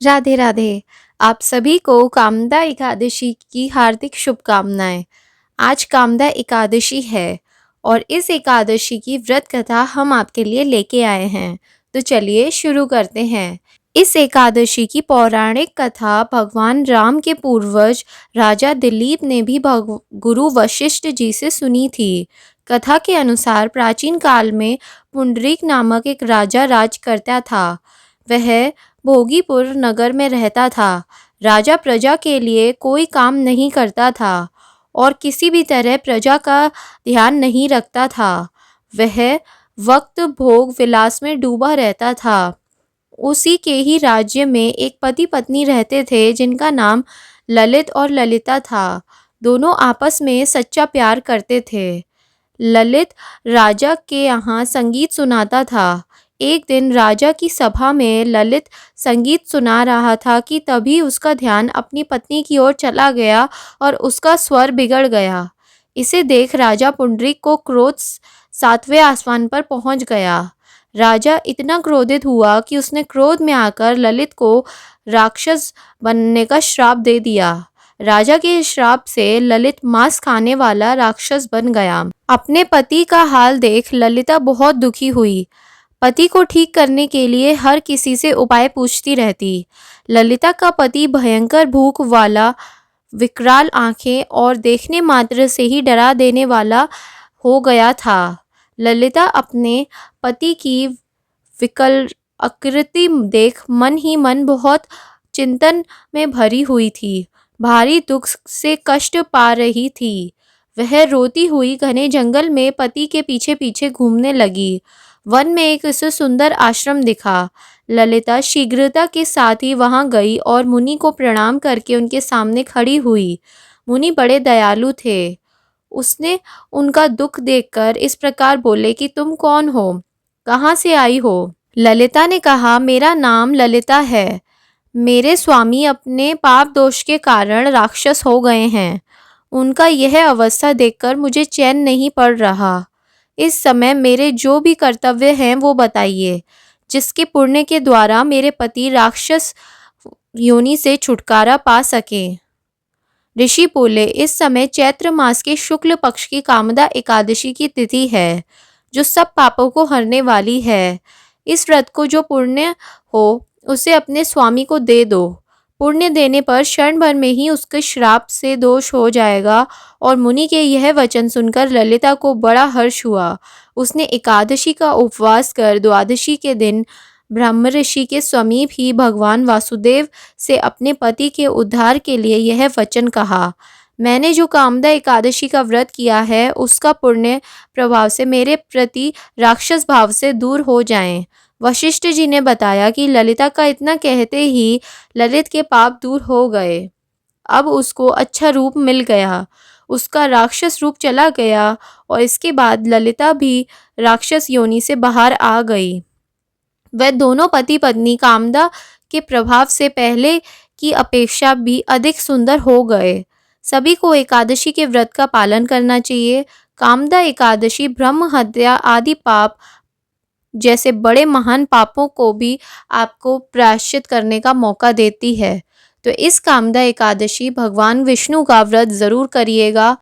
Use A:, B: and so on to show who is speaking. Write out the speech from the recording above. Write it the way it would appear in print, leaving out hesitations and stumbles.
A: राधे राधे। आप सभी को कामदा एकादशी की हार्दिक शुभकामनाएं। आज कामदा एकादशी है और इस एकादशी की व्रत कथा हम आपके लिए लेके आए हैं। तो चलिए शुरू करते हैं। इस एकादशी की पौराणिक कथा भगवान राम के पूर्वज राजा दिलीप ने भी गुरु वशिष्ठ जी से सुनी थी। कथा के अनुसार प्राचीन काल में पुंडरीक नामक एक राजा राज करता था। वह भोगीपुर नगर में रहता था। राजा प्रजा के लिए कोई काम नहीं करता था और किसी भी तरह प्रजा का ध्यान नहीं रखता था। वह वक्त भोग विलास में डूबा रहता था। उसी के ही राज्य में एक पति पत्नी रहते थे जिनका नाम ललित और ललिता था। दोनों आपस में सच्चा प्यार करते थे। ललित राजा के यहाँ संगीत सुनाता था। एक दिन राजा की सभा में ललित संगीत सुना रहा था कि तभी उसका ध्यान अपनी पत्नी की ओर चला गया और उसका स्वर बिगड़ गया। इसे देख राजा पुंडरीक को क्रोध सातवें आसमान पर पहुंच गया। राजा इतना क्रोधित हुआ कि उसने क्रोध में आकर ललित को राक्षस बनने का श्राप दे दिया। राजा के श्राप से ललित मांस खाने वाला राक्षस बन गया। अपने पति का हाल देख ललिता बहुत दुखी हुई। पति को ठीक करने के लिए हर किसी से उपाय पूछती रहती। ललिता का पति भयंकर भूख वाला, विकराल आंखें और देखने मात्र से ही डरा देने वाला हो गया था। ललिता अपने पति की विकल आकृति देख मन ही मन बहुत चिंतन में भरी हुई थी। भारी दुख से कष्ट पा रही थी। वह रोती हुई घने जंगल में पति के पीछे पीछे घूमने लगी। वन में एक उसे सुंदर आश्रम दिखा। ललिता शीघ्रता के साथ ही वहां गई और मुनि को प्रणाम करके उनके सामने खड़ी हुई। मुनि बड़े दयालु थे। उसने उनका दुख देखकर इस प्रकार बोले कि तुम कौन हो, कहाँ से आई हो? ललिता ने कहा, मेरा नाम ललिता है। मेरे स्वामी अपने पाप दोष के कारण राक्षस हो गए हैं। उनका यह अवस्था देखकर मुझे चैन नहीं पड़ रहा। इस समय मेरे जो भी कर्तव्य हैं वो बताइए, जिसके पुण्य के द्वारा मेरे पति राक्षस योनि से छुटकारा पा सके। ऋषि बोले, इस समय चैत्र मास के शुक्ल पक्ष की कामदा एकादशी की तिथि है, जो सब पापों को हरने वाली है। इस व्रत को जो पुण्य हो उसे अपने स्वामी को दे दो। पुण्य देने पर क्षण भर में ही उसके श्राप से दोष हो जाएगा। और मुनि के यह वचन सुनकर ललिता को बड़ा हर्ष हुआ। उसने एकादशी का उपवास कर द्वादशी के दिन ब्रह्म ऋषि के समीप ही भगवान वासुदेव से अपने पति के उद्धार के लिए यह वचन कहा, मैंने जो कामदा एकादशी का व्रत किया है उसका पुण्य प्रभाव से मेरे प्रति राक्षस भाव से दूर हो जाएं। वशिष्ठ जी ने बताया कि ललिता का इतना कहते ही ललित के पाप दूर हो गए। अब उसको अच्छा रूप मिल गया। उसका राक्षस रूप चला गया और इसके बाद ललिता भी राक्षस योनि से बाहर आ गई। वह दोनों पति पत्नी कामदा के प्रभाव से पहले की अपेक्षा भी अधिक सुंदर हो गए। सभी को एकादशी के व्रत का पालन करना चाहिए। कामदा एकादशी ब्रह्म हत्या आदि पाप जैसे बड़े महान पापों को भी आपको प्रायश्चित करने का मौका देती है। तो इस कामदा एकादशी भगवान विष्णु का व्रत जरूर करिएगा।